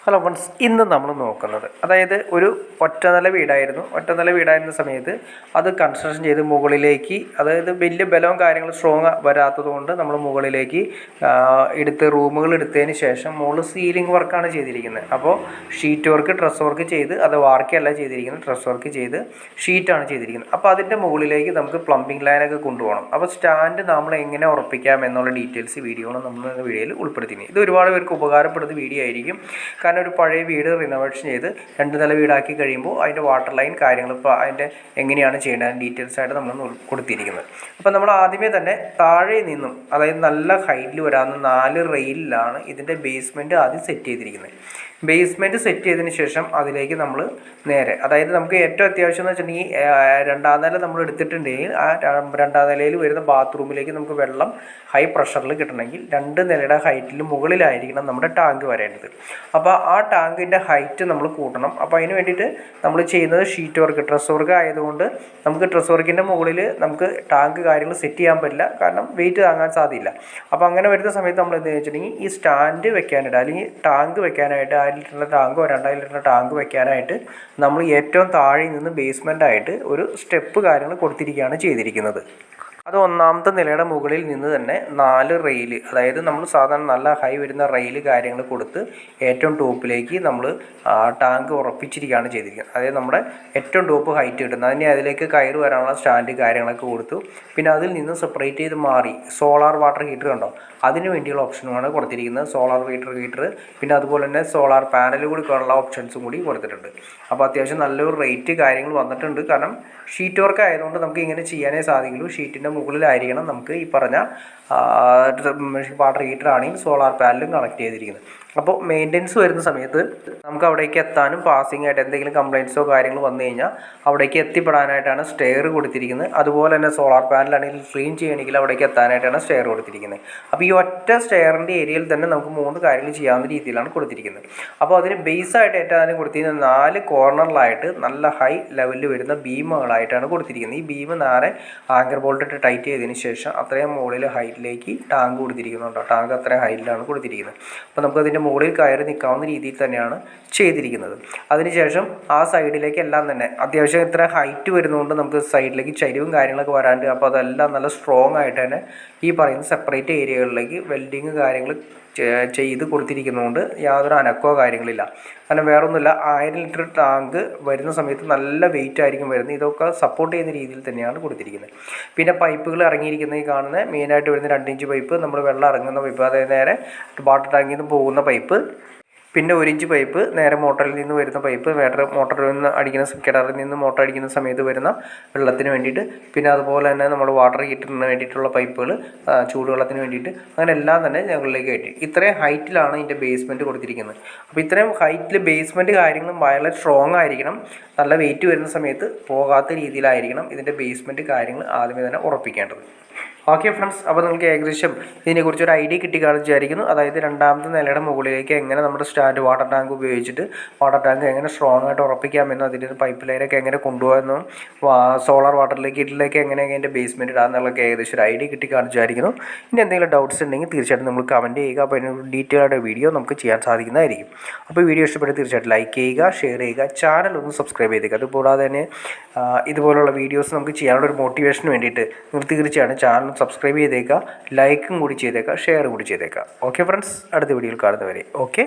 Hello friends, ഇന്ന് നമ്മൾ നോക്കുന്നത് അതായത് ഒരു ഒറ്റനില വീടായിരുന്ന സമയത്ത് അത് കൺസ്ട്രക്ഷൻ ചെയ്ത് മുകളിലേക്ക്, അതായത് വലിയ ബലവും കാര്യങ്ങളും സ്ട്രോങ് വരാത്തത് കൊണ്ട് നമ്മൾ മുകളിലേക്ക് റൂമുകൾ എടുത്തതിന് ശേഷം മുകളിൽ സീലിംഗ് വർക്കാണ് ചെയ്തിരിക്കുന്നത്. അപ്പോൾ ഷീറ്റ് വർക്ക്, ഡ്രസ് വർക്ക് ചെയ്ത്, അത് വാർക്കല്ല ചെയ്തിരിക്കുന്നത്, ഡ്രസ് വർക്ക് ചെയ്ത് ഷീറ്റാണ് ചെയ്തിരിക്കുന്നത്. അപ്പോൾ അതിൻ്റെ മുകളിലേക്ക് നമുക്ക് പ്ലംബിംഗ് ലൈനൊക്കെ കൊണ്ടുപോകണം. അപ്പോൾ സ്റ്റാൻഡ് നമ്മൾ എങ്ങനെ ഉറപ്പിക്കാം എന്നുള്ള ഡീറ്റെയിൽസ് നമ്മൾ വീഡിയോയിൽ ഉൾപ്പെടുത്തിയിരുന്നു. ഇത് ഒരുപാട് പേർക്ക് ഉപകാരപ്പെടുന്ന വീഡിയോ ആയിരിക്കും. ഒരു പഴയ വീട് റിനോവേഷൻ ചെയ്ത് 2 നില വീടാക്കി കഴിയുമ്പോൾ അതിൻ്റെ വാട്ടർ ലൈൻ കാര്യങ്ങൾ, ഇപ്പോൾ അതിൻ്റെ എങ്ങനെയാണ് ചെയ്യേണ്ടത് ഡീറ്റെയിൽസ് ആയിട്ട് നമ്മൾ കൊടുത്തിരിക്കുന്നത്. അപ്പോൾ നമ്മൾ ആദ്യമേ തന്നെ താഴെ നിന്നും, അതായത് നല്ല ഹൈറ്റിൽ വരാവുന്ന 4 റെയിലാണ് ഇതിൻ്റെ ബേസ്മെൻറ്റ് ആദ്യം സെറ്റ് ചെയ്തിരിക്കുന്നത്. ബേസ്മെൻറ്റ് സെറ്റ് ചെയ്തതിന് ശേഷം അതിലേക്ക് നമ്മൾ നേരെ, അതായത് നമുക്ക് ഏറ്റവും അത്യാവശ്യം എന്ന് വെച്ചിട്ടുണ്ടെങ്കിൽ 2ാം നില നമ്മൾ എടുത്തിട്ടുണ്ടെങ്കിൽ ആ 2ാം നിലയിൽ വരുന്ന ബാത്റൂമിലേക്ക് നമുക്ക് വെള്ളം ഹൈ പ്രഷറിൽ കിട്ടണമെങ്കിൽ 2 നിലയുടെ ഹൈറ്റിൽ മുകളിലായിരിക്കണം നമ്മുടെ ടാങ്ക് വരേണ്ടത്. അപ്പോൾ ആ ടാങ്കിൻ്റെ ഹൈറ്റ് നമ്മൾ കൂട്ടണം. അപ്പോൾ അതിന് വേണ്ടിയിട്ട് നമ്മൾ ചെയ്യുന്നത് ഷീറ്റ് വർക്ക്, ഡ്രസ് വർക്ക് ആയതുകൊണ്ട് നമുക്ക് ഡ്രസ് വർക്കിൻ്റെ മുകളിൽ നമുക്ക് ടാങ്ക് കാര്യങ്ങൾ സെറ്റ് ചെയ്യാൻ പറ്റില്ല, കാരണം വെയിറ്റ് താങ്ങാൻ സാധ്യമില്ല. അപ്പോൾ അങ്ങനെ വരുന്ന സമയത്ത് നമ്മൾ എന്താ വെച്ചിട്ടുണ്ടെങ്കിൽ ഈ സ്റ്റാൻഡ് വെക്കാനായിട്ട്, അല്ലെങ്കിൽ ടാങ്ക് വെക്കാനായിട്ട്, 1000 ലിറ്ററിൻ്റെ ടാങ്കോ 2000 ലിറ്ററിൻ്റെ ടാങ്ക് വെക്കാനായിട്ട് നമ്മൾ ഏറ്റവും താഴെ നിന്ന് ബേസ്മെൻറ്റായിട്ട് ഒരു സ്റ്റെപ്പ് കാര്യങ്ങൾ കൊടുത്തിരിക്കുകയാണ് ചെയ്തിരിക്കുന്നത്. അത് 1ാമത്തെ നിലയുടെ മുകളിൽ നിന്ന് തന്നെ 4 റെയിൽ, അതായത് നമ്മൾ സാധാരണ നല്ല ഹൈ വരുന്ന റെയിൽ കാര്യങ്ങൾ കൊടുത്ത് ഏറ്റവും ടോപ്പിലേക്ക് നമ്മൾ ടാങ്ക് ഉറപ്പിച്ചിരിക്കുകയാണ് ചെയ്തിരിക്കുന്നത്. അതായത് നമ്മുടെ ഏറ്റവും ടോപ്പ് ഹൈറ്റ് കിട്ടുന്നത്, അതിന് അതിലേക്ക് കയറി വരാനുള്ള സ്റ്റാൻഡ് കാര്യങ്ങളൊക്കെ കൊടുത്തു. പിന്നെ അതിൽ നിന്ന് സെപ്പറേറ്റ് ചെയ്ത് മാറി സോളാർ വാട്ടർ ഹീറ്റർ കണ്ടോ, അതിന് വേണ്ടിയുള്ള ഓപ്ഷനുമാണ് കൊടുത്തിരിക്കുന്നത്. സോളാർ ഹീറ്റർ പിന്നെ അതുപോലെ തന്നെ സോളാർ പാനൽ കൊടുക്കാനുള്ള ഓപ്ഷൻസും കൂടി കൊടുത്തിട്ടുണ്ട്. അപ്പോൾ അത്യാവശ്യം നല്ലൊരു റേറ്റ് കാര്യങ്ങൾ വന്നിട്ടുണ്ട്. കാരണം ഷീറ്റ് വർക്ക് ആയതുകൊണ്ട് നമുക്ക് ഇങ്ങനെ ചെയ്യാനേ സാധിക്കുള്ളൂ. ഷീറ്റിൻ്റെ മുകളിലായിരിക്കണം നമുക്ക് ഈ പറഞ്ഞ വാട്ടർ ഹീറ്റർ ആണെങ്കിൽ സോളാർ പാനലും കണക്ട് ചെയ്തിരിക്കുന്നത്. അപ്പോൾ മെയിൻ്റെനൻസ് വരുന്ന സമയത്ത് നമുക്ക് അവിടേക്ക് എത്താനും പാസിംഗ് ആയിട്ട് എന്തെങ്കിലും കംപ്ലയിൻസോ കാര്യങ്ങൾ വന്നു കഴിഞ്ഞാൽ അവിടേക്ക് എത്തിപ്പെടാനായിട്ടാണ് സ്റ്റെയർ കൊടുത്തിരിക്കുന്നത്. അതുപോലെ തന്നെ സോളാർ പാനലാണെങ്കിൽ ക്ലീൻ ചെയ്യണമെങ്കിൽ അവിടേക്ക് എത്താനായിട്ടാണ് സ്റ്റെയർ കൊടുത്തിരിക്കുന്നത്. അപ്പോൾ ഈ ഒറ്റ സ്റ്റെയറിൻ്റെ ഏരിയയിൽ തന്നെ നമുക്ക് 3 കാര്യങ്ങൾ ചെയ്യാവുന്ന രീതിയിലാണ് കൊടുത്തിരിക്കുന്നത്. അപ്പോൾ അതിന് ബേസായിട്ട് ഏറ്റവും കൊടുത്തിരിക്കുന്നത് 4 കോർണറിലായിട്ട് നല്ല ഹൈ ലെവലിൽ വരുന്ന ബീമുകളായിട്ടാണ് കൊടുത്തിരിക്കുന്നത്. ഈ ബീം നേരെ ആങ്കർ ബോൾട്ട് ഇട്ട് ടൈറ്റ് ചെയ്തതിന് ശേഷം അത്രയും മുകളിൽ ഹൈറ്റിലേക്ക് ടാങ്ക് കൊടുത്തിരിക്കുന്നുണ്ടോ, ടാങ്ക് അത്രയും ഹൈറ്റിലാണ് കൊടുത്തിരിക്കുന്നത്. അപ്പോൾ നമുക്കതിൻ്റെ മുകളിൽ കയറി നിൽക്കാവുന്ന രീതിയിൽ തന്നെയാണ് ചെയ്തിരിക്കുന്നത്. അതിനുശേഷം ആ സൈഡിലേക്ക് എല്ലാം തന്നെ അത്യാവശ്യം ഇത്ര ഹൈറ്റ് വരുന്നതുകൊണ്ട് നമുക്ക് സൈഡിലേക്ക് ചരിവും കാര്യങ്ങളൊക്കെ വരാണ്ട്, അപ്പോൾ അതെല്ലാം നല്ല സ്ട്രോങ് ആയിട്ട് തന്നെ ഈ പറയുന്ന സെപ്പറേറ്റ് ഏരിയകളിലേക്ക് വെൽഡിങ് കാര്യങ്ങൾ ചെയ്ത് കൊടുത്തിരിക്കുന്നതുകൊണ്ട് യാതൊരു അനക്കോ കാര്യങ്ങളില്ല. കാരണം വേറൊന്നുമില്ല, 1000 ലിറ്റർ ടാങ്ക് വരുന്ന സമയത്ത് നല്ല വെയിറ്റ് ആയിരിക്കും വരുന്നത്. ഇതൊക്കെ സപ്പോർട്ട് ചെയ്യുന്ന രീതിയിൽ തന്നെയാണ് കൊടുത്തിരിക്കുന്നത്. പിന്നെ പൈപ്പുകൾ ഇറങ്ങിയിരിക്കുന്നത് ഈ കാണുന്ന മെയിനായിട്ട് വരുന്ന 2 ഇഞ്ച് പൈപ്പ്, നമ്മൾ വെള്ളം ഇറങ്ങുന്ന പൈപ്പ്, അതായത് നേരെ വാട്ടർ ടാങ്കിൽ നിന്ന് പോകുന്ന പൈപ്പ്. പിന്നെ 1 ഇഞ്ച് പൈപ്പ് നേരെ മോട്ടറിൽ നിന്ന് വരുന്ന പൈപ്പ്, മോട്ടറിൽ നിന്ന് അടിക്കുന്ന കിണറിൽ നിന്ന് മോട്ടർ അടിക്കുന്ന സമയത്ത് വരുന്ന വെള്ളത്തിന് വേണ്ടിയിട്ട്. പിന്നെ അതുപോലെ തന്നെ നമ്മൾ വാട്ടർ ഹീറ്ററിന് വേണ്ടിയിട്ടുള്ള പൈപ്പുകൾ, ചൂടുവെള്ളത്തിന് വേണ്ടിയിട്ട്. അങ്ങനെ എല്ലാം തന്നെ ഞങ്ങളിലേക്ക് കയറ്റി. ഇത്രയും ഹൈറ്റിലാണ് ഇതിൻ്റെ ബേസ്മെൻറ്റ് കൊടുത്തിരിക്കുന്നത്. അപ്പോൾ ഇത്രയും ഹൈറ്റിൽ ബേസ്മെൻറ്റ് കാര്യങ്ങളും വളരെ സ്ട്രോങ് ആയിരിക്കണം. നല്ല വെയിറ്റ് വരുന്ന സമയത്ത് പോകാത്ത രീതിയിലായിരിക്കണം ഇതിൻ്റെ ബേസ്മെൻറ്റ് കാര്യങ്ങൾ ആദ്യമേ തന്നെ ഉറപ്പിക്കേണ്ടത്. ഓക്കെ ഫ്രണ്ട്സ്, അപ്പോൾ നിങ്ങൾക്ക് ഏകദേശം ഇതിനെക്കുറിച്ചൊരു ഐഡിയ കിട്ടിക്കാണെന്ന് വിചാരിക്കുന്നു. അതായത് 2ാമത്തെ നിലയുടെ മുകളിലേക്ക് എങ്ങനെ നമ്മുടെ സ്റ്റാൻഡ് വാട്ടർ ടാങ്ക് ഉപയോഗിച്ചിട്ട് വാട്ടർ ടാങ്ക് എങ്ങനെ സ്ട്രോങ് ആയിട്ട് ഉറപ്പിക്കാമെന്നും അതിൻ്റെ പൈപ്പ് ലൈനൊക്കെ എങ്ങനെ കൊണ്ടുപോകാമെന്നും സോളാർ വാട്ടറിലേക്ക് ഹീറ്ററിലേക്ക് എങ്ങനെയൊക്കെ അതിൻ്റെ ബേസ്മെൻറ്റ് ഇടാമെന്നുള്ളതൊക്കെ ഏകദേശം ഒരു ഐഡിയ കിട്ടിക്കാണെന്ന് വിചാരിക്കുന്നു. ഇനി എന്തെങ്കിലും ഡൗട്ട്സ് ഉണ്ടെങ്കിൽ തീർച്ചയായിട്ടും നമ്മൾ കമൻറ്റ് ചെയ്യുക. അപ്പോൾ അതിനൊരു ഡീറ്റെയിൽ ആയിട്ട് വീഡിയോ നമുക്ക് ചെയ്യാൻ സാധിക്കുന്നതായിരിക്കും. അപ്പോൾ വീഡിയോ ഇഷ്ടപ്പെട്ട് തീർച്ചയായിട്ടും ലൈക്ക് ചെയ്യുക, ഷെയർ ചെയ്യുക, ചാനൽ ഒന്ന് സബ്സ്ക്രൈബ് ചെയ്തേക്കുക. അതുകൂടാതെ തന്നെ ഇതുപോലുള്ള വീഡിയോസ് നമുക്ക് ചെയ്യാനുള്ള ഒരു മോട്ടിവേഷന് വേണ്ടിയിട്ട് നിങ്ങൾ തീർച്ചയായിട്ടും ചാനൽ സബ്സ്ക്രൈബ് ചെയ്തേക്കുക, ലൈക്കും കൂടി ചെയ്തേക്കുക, ഷെയർ കൂടി ചെയ്തേക്കുക. ഓക്കെ ഫ്രണ്ട്സ്, അടുത്ത വീഡിയോയിൽ കാണുന്നവരെ ഓക്കെ.